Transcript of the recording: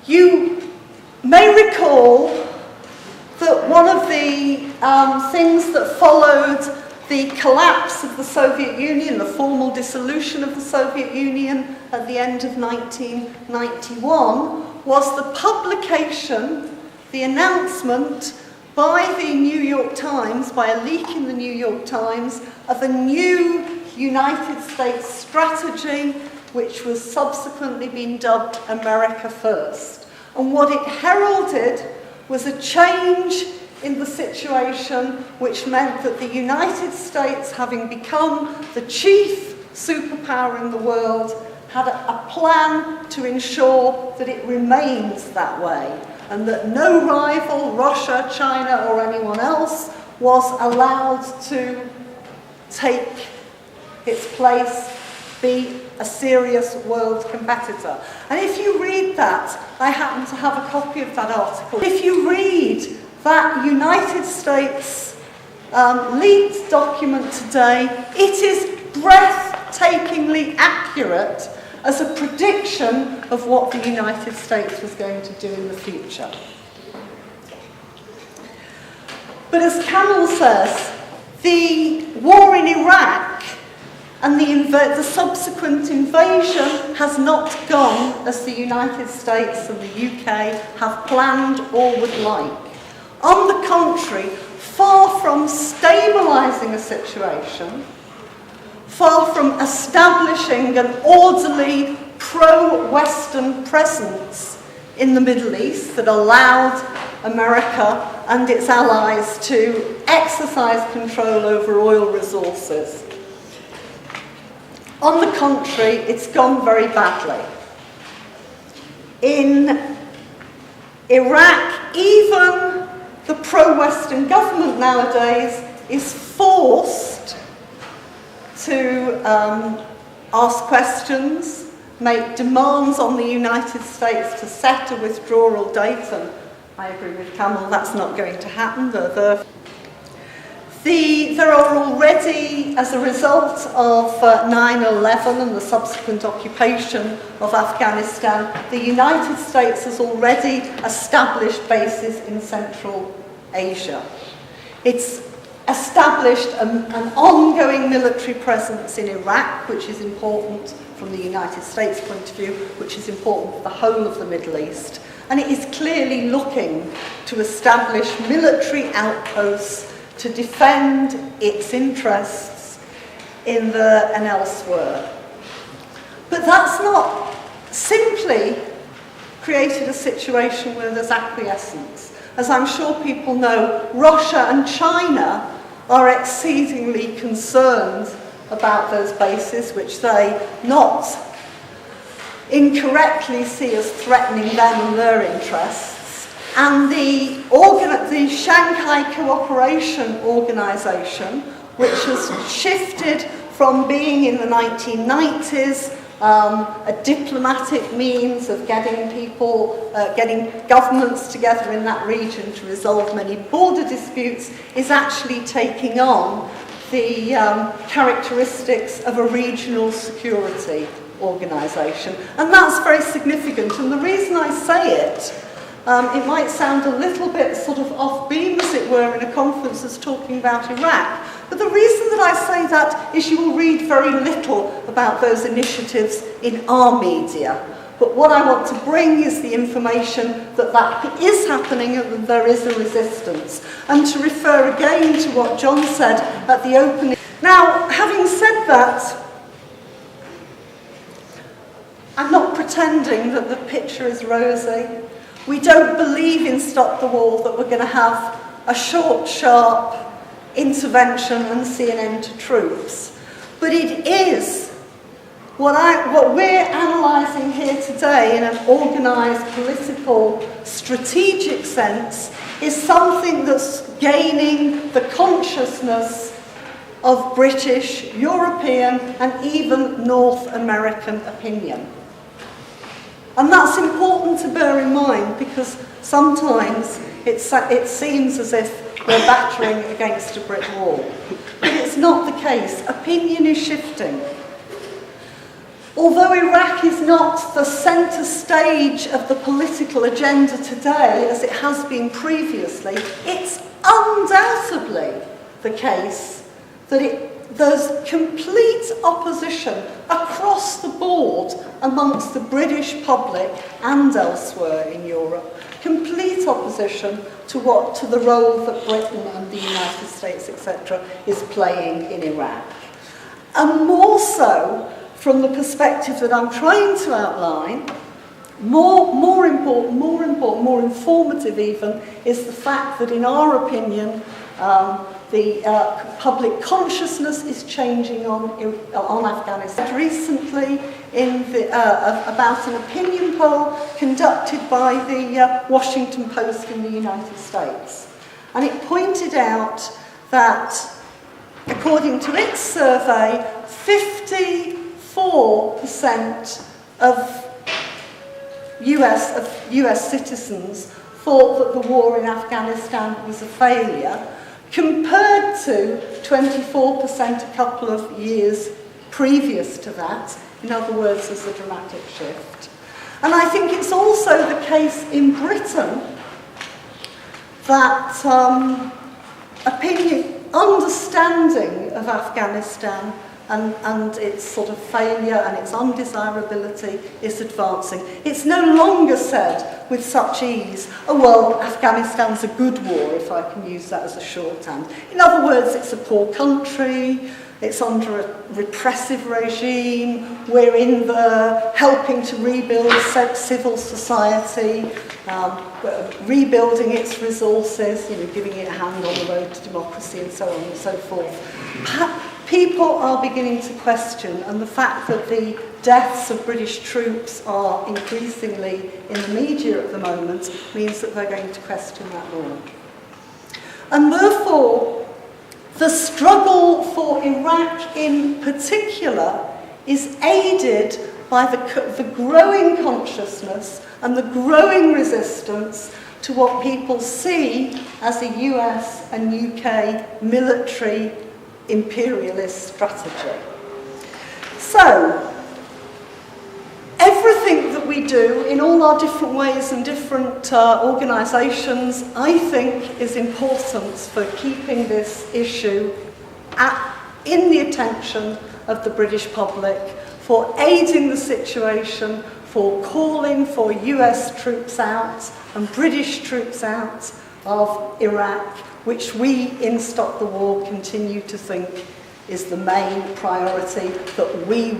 You may recall that one of the things that followed the collapse of the Soviet Union, the formal dissolution of the Soviet Union at the end of 1991, was the publication, the announcement by the New York Times, by a leak in the New York Times, of a new United States strategy, which was subsequently been dubbed America First. And what it heralded was a change in the situation, which meant that the United States, having become the chief superpower in the world, had a plan to ensure that it remains that way, and that no rival, Russia, China, or anyone else, was allowed to take its place, be a serious world competitor. And if you read that, I happen to have a copy of that article. If you read that United States leaked document today, it is breathtakingly accurate as a prediction of what the United States was going to do in the future. But as Camel says, the war in Iraq and the subsequent invasion has not gone as the United States and the UK have planned or would like. On the contrary, far from stabilising a situation, far from establishing an orderly pro-Western presence in the Middle East that allowed America and its allies to exercise control over oil resources. On the contrary, it's gone very badly. In Iraq, even the pro-Western government nowadays is forced to ask questions, make demands on the United States to set a withdrawal date, and I agree with Camel, that's not going to happen. There are already, as a result of 9/11 and the subsequent occupation of Afghanistan, the United States has already established bases in Central Asia. It's established an ongoing military presence in Iraq, which is important from the United States point of view, which is important for the whole of the Middle East. And it is clearly looking to establish military outposts to defend its interests and elsewhere. But that's not simply created a situation where there's acquiescence. As I'm sure people know, Russia and China are exceedingly concerned about those bases, which they not incorrectly see as threatening them and their interests. And the Shanghai Cooperation Organization, which has shifted from being in the 1990s a diplomatic means of getting governments together in that region to resolve many border disputes, is actually taking on the characteristics of a regional security organisation. And that's very significant. And the reason I say it, it might sound a little bit sort of off-beam, as it were, in a conference that's talking about Iraq. But the reason that I say that is you will read very little about those initiatives in our media. But what I want to bring is the information that that is happening and that there is a resistance. And to refer again to what John said at the opening. Now, having said that, I'm not pretending that the picture is rosy. We don't believe in Stop the War, that we're going to have a short, sharp intervention and see an end to troops. But it is what we're analysing here today in an organised, political, strategic sense is something that's gaining the consciousness of British, European and even North American opinion. And that's important to bear in mind, because sometimes it seems as if we're battering against a brick wall. But it's not the case. Opinion is shifting. although Iraq is not the centre stage of the political agenda today, as it has been previously, it's undoubtedly the case that there's complete opposition across the board amongst the British public and elsewhere in Europe. Complete opposition to the role that Britain and the United States, etc., is playing in Iraq. And more so, from the perspective that I'm trying to outline, more important, more informative even, is the fact that in our opinion, the public consciousness is changing on Afghanistan. Recently, about an opinion poll conducted by the Washington Post in the United States. And it pointed out that, according to its survey, 54% of US citizens thought that the war in Afghanistan was a failure, compared to 24% a couple of years previous to that. In other words, there's a dramatic shift. And I think it's also the case in Britain that understanding of Afghanistan and its sort of failure and its undesirability is advancing. It's no longer said with such ease, oh well, Afghanistan's a good war, if I can use that as a shorthand. In other words, it's a poor country, it's under a repressive regime, we're in there helping to rebuild civil society, rebuilding its resources, giving it a hand on the road to democracy and so on and so forth. People are beginning to question, and the fact that the deaths of British troops are increasingly in the media at the moment means that they're going to question that more. And therefore, the struggle for Iraq in particular is aided by the growing consciousness and the growing resistance to what people see as a US and UK military imperialist strategy. So, everything that we do in all our different ways and different organisations, I think, is important for keeping this issue in the attention of the British public, for aiding the situation, for calling for US troops out and British troops out of Iraq, which we in Stop the War continue to think is the main priority that we will